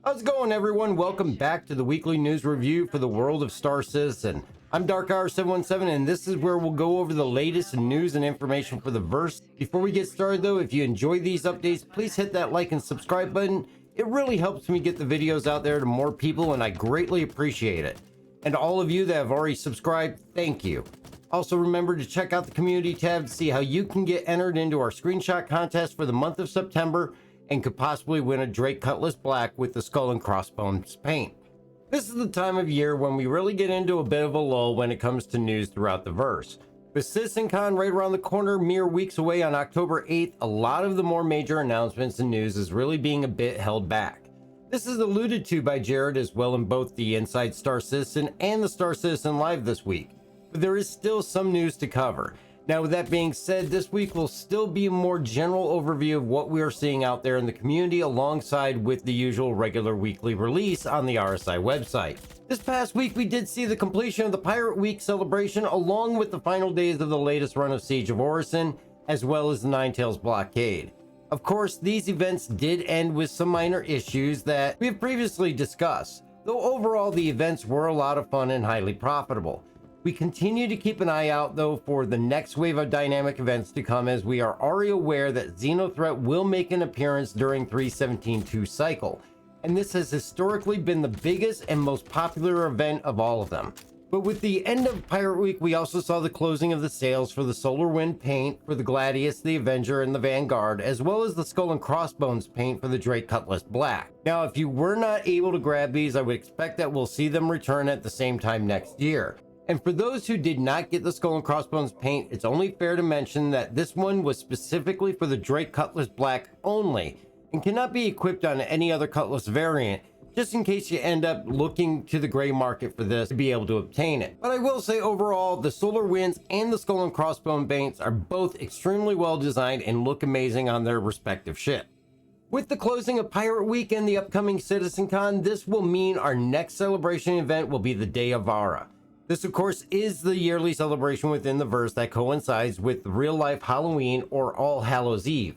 How's it going, everyone? Welcome back to the weekly news review for the world of Star Citizen. I'm DarkHour717, and this is where we'll go over the latest news and information for the verse. Before we get started, though, if you enjoy these updates, please hit that like and subscribe button. It really helps me get the videos out there to more people, and I greatly appreciate it. And all of you that have already subscribed, thank you. Also, remember to check out the community tab to see how you can get entered into our screenshot contest for the month of September and could possibly win a Drake Cutlass Black with the Skull and Crossbones paint. This is the time of year when we really get into a bit of a lull when it comes to news throughout the verse. With Citizencon right around the corner, mere weeks away on October 8th, a lot of the more major announcements and news is really being a bit held back. This is alluded to by Jared as well in both the Inside Star Citizen and the Star Citizen Live this week, but there is still some news to cover. Now, with that being said, this week will still be a more general overview of what we are seeing out there in the community alongside with the usual regular weekly release on the RSI website. This past week, we did see the completion of the Pirate Week celebration along with the final days of the latest run of Siege of Hurston, as well as the Ninetales blockade. Of course, these events did end with some minor issues that we have previously discussed, though overall the events were a lot of fun and highly profitable. We continue to keep an eye out, though, for the next wave of dynamic events to come, as we are already aware that Xenothreat will make an appearance during 3.17.2 cycle, and this has historically been the biggest and most popular event of all of them. But with the end of Pirate Week, we also saw the closing of the sales for the Solar Wind paint for the Gladius, the Avenger, and the Vanguard, as well as the Skull and Crossbones paint for the Drake Cutlass Black. Now, if you were not able to grab these, I would expect that we'll see them return at the same time next year. And for those who did not get the Skull and Crossbones paint, it's only fair to mention that this one was specifically for the Drake Cutlass Black only and cannot be equipped on any other Cutlass variant, just in case you end up looking to the gray market for this to be able to obtain it. But I will say overall, the Solar Winds and the Skull and Crossbone paints are both extremely well designed and look amazing on their respective ship. With the closing of Pirate Week and the upcoming Citizencon, this will mean our next celebration event will be the Day of Vara. This, of course, is the yearly celebration within the verse that coincides with real-life Halloween or All Hallows Eve.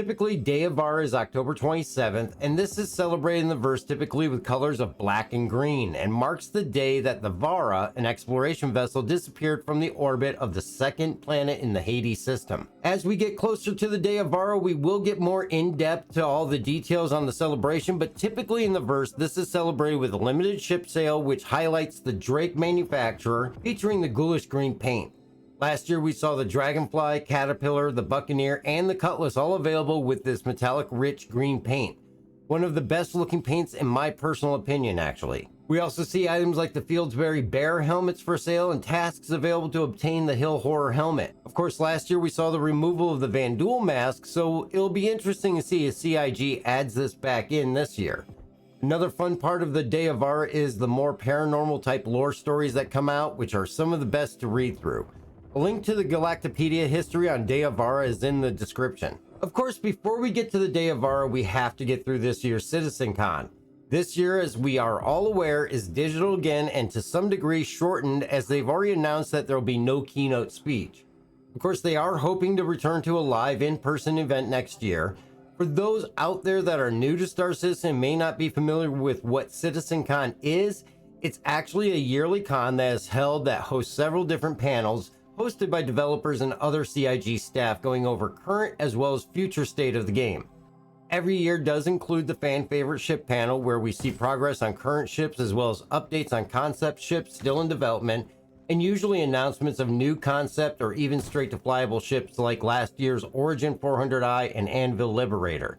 Typically, Day of Vara is October 27th, and this is celebrated in the verse typically with colors of black and green, and marks the day that the Vara, an exploration vessel, disappeared from the orbit of the second planet in the Hades system. As we get closer to the Day of Vara, we will get more in-depth to all the details on the celebration, but typically in the verse, this is celebrated with a limited ship sale, which highlights the Drake manufacturer, featuring the ghoulish green paint. Last year, we saw the Dragonfly, Caterpillar, the Buccaneer, and the Cutlass all available with this metallic rich green paint. One of the best looking paints in my personal opinion, actually. We also see items like the Fieldsbury Bear helmets for sale and tasks available to obtain the Hill Horror helmet. Of course, last year we saw the removal of the Vandul mask, so it'll be interesting to see if CIG adds this back in this year. Another fun part of the Day of Vara is the more paranormal type lore stories that come out, which are some of the best to read through. A link to the Galactopedia history on Day of Vara is in the description. Of course, before we get to the Day of Vara, we have to get through this year's Citizencon. This year, as we are all aware, is digital again and to some degree shortened, as they've already announced that there will be no keynote speech. Of course, they are hoping to return to a live in-person event next year. For those out there that are new to Star Citizen and may not be familiar with what Citizencon is, it's actually a yearly con that is held that hosts several different panels hosted by developers and other CIG staff going over current as well as future state of the game. Every year does include the fan favorite ship panel, where we see progress on current ships as well as updates on concept ships still in development, and usually announcements of new concept or even straight to flyable ships like last year's Origin 400i and Anvil Liberator.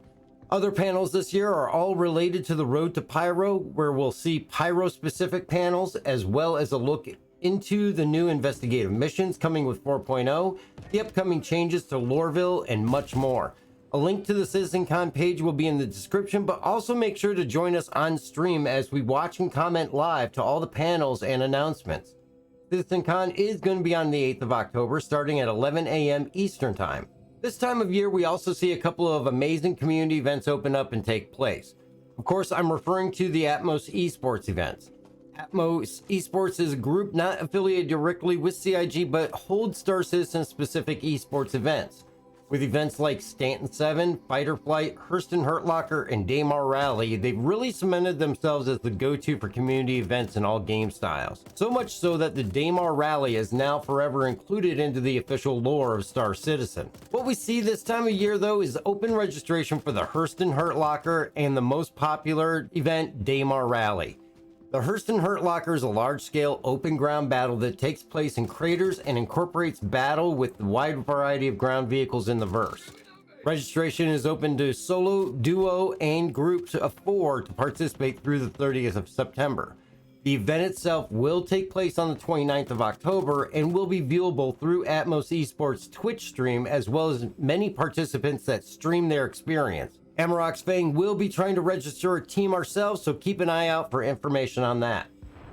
Other panels this year are all related to the Road to Pyro, where we'll see Pyro specific panels as well as a look into the new investigative missions coming with 4.0, the upcoming changes to Loreville, and much more. A link to the Citizencon page will be in the description, but also make sure to join us on stream as we watch and comment live to all the panels and announcements. Citizencon is going to be on the 8th of October, starting at 11 a.m. Eastern Time. This time of year, we also see a couple of amazing community events open up and take place. Of course, I'm referring to the Atmos Esports events. Atmos Esports is a group not affiliated directly with CIG, but holds Star Citizen specific esports events. With events like Stanton 7, Fighter Flight, Hurston Hurt Locker, and Daymar Rally, they've really cemented themselves as the go-to for community events in all game styles. So much so that the Daymar Rally is now forever included into the official lore of Star Citizen. What we see this time of year though is open registration for the Hurston Hurt Locker and the most popular event, Daymar Rally. The Hurston Hurt Locker is a large-scale open ground battle that takes place in craters and incorporates battle with the wide variety of ground vehicles in the verse. Registration is open to solo, duo, and groups of 4 to participate through the 30th of September. The event itself will take place on the 29th of October and will be viewable through Atmos Esports Twitch stream, as well as many participants that stream their experience. Amarok's Fang will be trying to register a team ourselves, so keep an eye out for information on that.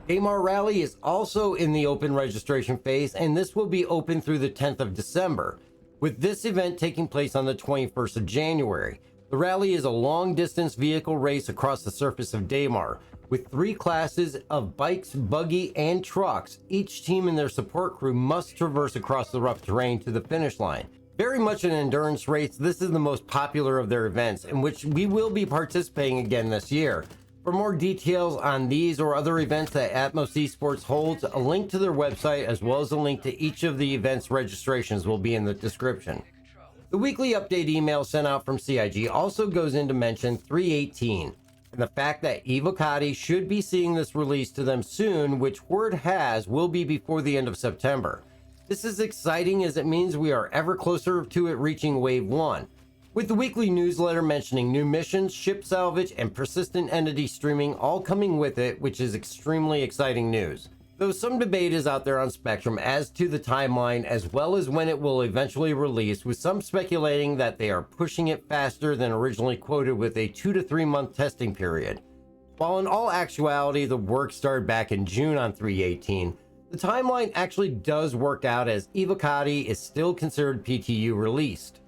Daymar Rally is also in the open registration phase, and this will be open through the 10th of December, with this event taking place on the 21st of January. The rally is a long-distance vehicle race across the surface of Daymar, with 3 classes of bikes, buggy, and trucks. Each team and their support crew must traverse across the rough terrain to the finish line. Very much an endurance race, this is the most popular of their events, in which we will be participating again this year. For more details on these or other events that Atmos Esports holds, a link to their website as well as a link to each of the events registrations will be in the description. The weekly update email sent out from CIG also goes into mention 318, and the fact that Evocati should be seeing this release to them soon, which word has will be before the end of September. This is exciting as it means we are ever closer to it reaching Wave 1. With the weekly newsletter mentioning new missions, ship salvage, and persistent entity streaming all coming with it, which is extremely exciting news. Though some debate is out there on Spectrum as to the timeline as well as when it will eventually release, with some speculating that they are pushing it faster than originally quoted with a 2 to 3 month testing period. While in all actuality the work started back in June on 318, the timeline actually does work out as Evocati is still considered PTU released.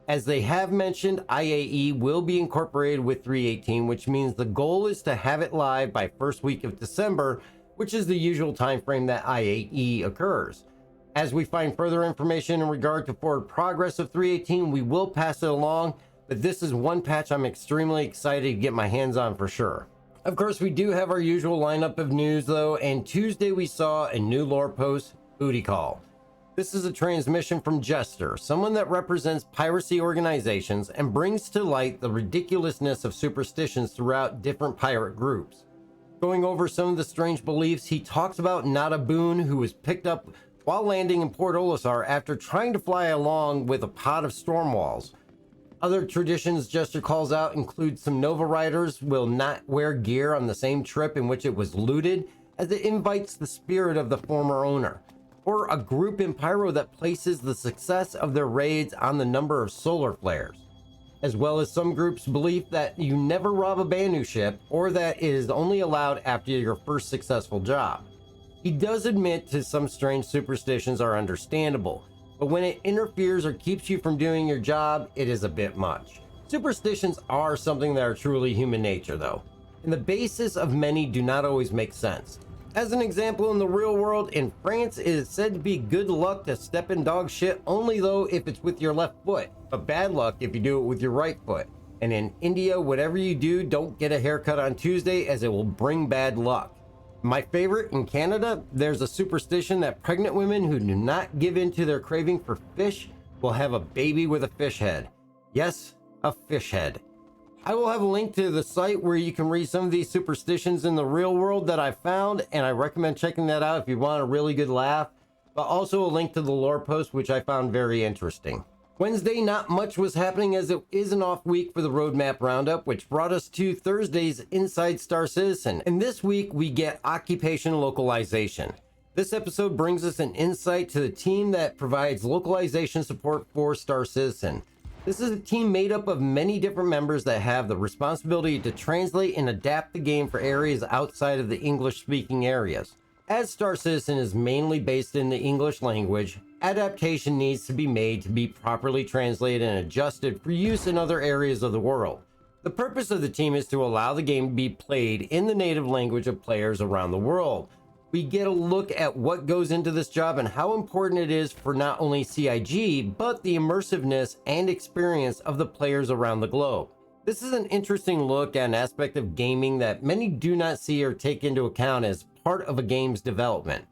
As they have mentioned, IAE will be incorporated with 318, which means the goal is to have it live by first week of December, which is the usual time frame that IAE occurs. As we find further information in regard to forward progress of 318, we will pass it along, but this is one patch I'm extremely excited to get my hands on for sure. Of course, we do have our usual lineup of news though, and Tuesday we saw a new lore post, Booty Call. This is a transmission from Jester, someone that represents piracy organizations and brings to light the ridiculousness of superstitions throughout different pirate groups. Going over some of the strange beliefs, he talks about Nada Boone, who was picked up while landing in Port Olisar after trying to fly along with a pod of storm walls. Other traditions Jester calls out include some Nova Riders will not wear gear on the same trip in which it was looted, as it invites the spirit of the former owner, or a group in Pyro that places the success of their raids on the number of solar flares, as well as some groups' belief that you never rob a Banu ship, or that it is only allowed after your first successful job. He does admit to some strange superstitions are understandable, but when it interferes or keeps you from doing your job, it is a bit much. Superstitions are something that are truly human nature though, and the basis of many do not always make sense. As an example, in the real world, in France, it is said to be good luck to step in dog shit only though if it's with your left foot, but bad luck if you do it with your right foot. And in India, whatever you do, don't get a haircut on Tuesday as it will bring bad luck. My favorite, in Canada, there's a superstition that pregnant women who do not give in to their craving for fish will have a baby with a fish head. Yes, a fish head. I will have a link to the site where you can read some of these superstitions in the real world that I found, and I recommend checking that out if you want a really good laugh, but also a link to the lore post, which I found very interesting. Wednesday, not much was happening as it is an off week for the roadmap roundup, which brought us to Thursday's Inside Star Citizen. And this week we get occupation localization. This episode brings us an insight to the team that provides localization support for Star Citizen. This is a team made up of many different members that have the responsibility to translate and adapt the game for areas outside of the English-speaking areas. As Star Citizen is mainly based in the English language, adaptation needs to be made to be properly translated and adjusted for use in other areas of the world. The purpose of the team is to allow the game to be played in the native language of players around the world. We get a look at what goes into this job and how important it is for not only CIG, but the immersiveness and experience of the players around the globe. This is an interesting look at an aspect of gaming that many do not see or take into account as part of a game's development.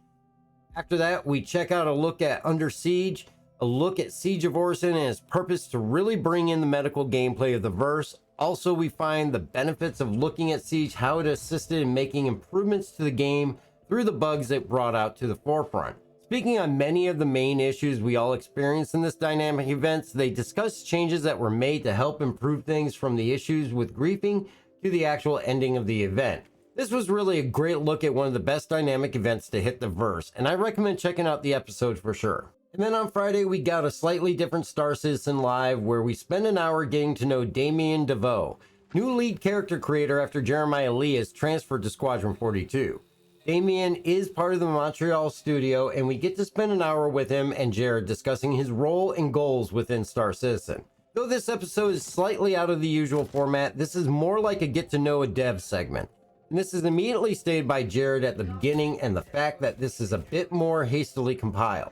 After that, we check out a look at Under Siege, a look at Siege of Hurston and its purpose to really bring in the medical gameplay of the verse. Also, we find the benefits of looking at Siege, how it assisted in making improvements to the game through the bugs it brought out to the forefront. Speaking on many of the main issues we all experience in this dynamic events, they discuss changes that were made to help improve things from the issues with griefing to the actual ending of the event. This was really a great look at one of the best dynamic events to hit the verse, and I recommend checking out the episode for sure. And then on Friday, we got a slightly different Star Citizen Live where we spend an hour getting to know Damien DeVoe, new lead character creator after Jeremiah Lee is transferred to Squadron 42. Damien is part of the Montreal studio, and we get to spend an hour with him and Jared discussing his role and goals within Star Citizen. Though this episode is slightly out of the usual format, this is more like a get to know a dev segment. And this is immediately stated by Jared at the beginning, and the fact that this is a bit more hastily compiled.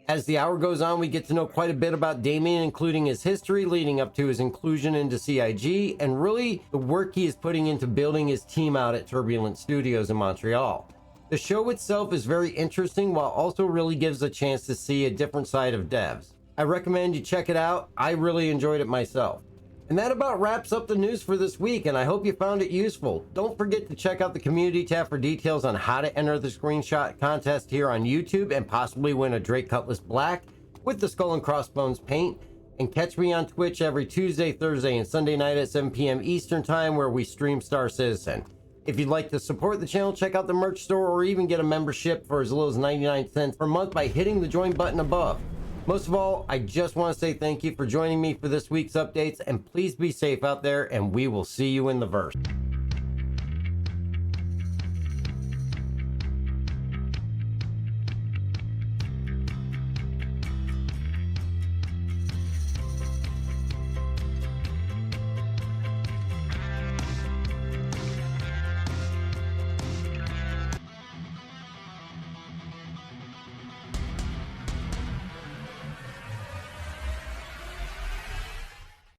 As the hour goes on, we get to know quite a bit about Damien, including his history leading up to his inclusion into CIG, and really the work he is putting into building his team out at Turbulent Studios in Montreal. The show itself is very interesting, while also really gives a chance to see a different side of devs. I recommend you check it out. I really enjoyed it myself. And that about wraps up the news for this week, and I hope you found it useful. Don't forget to check out the community tab for details on how to enter the screenshot contest here on YouTube and possibly win a Drake Cutlass Black with the Skull and Crossbones paint. And catch me on Twitch every Tuesday, Thursday, and Sunday night at 7 p.m. Eastern Time where we stream Star Citizen. If you'd like to support the channel, check out the merch store or even get a membership for as little as 99 cents per month by hitting the join button above. Most of all, I just want to say thank you for joining me for this week's updates, and please be safe out there, and we will see you in the verse.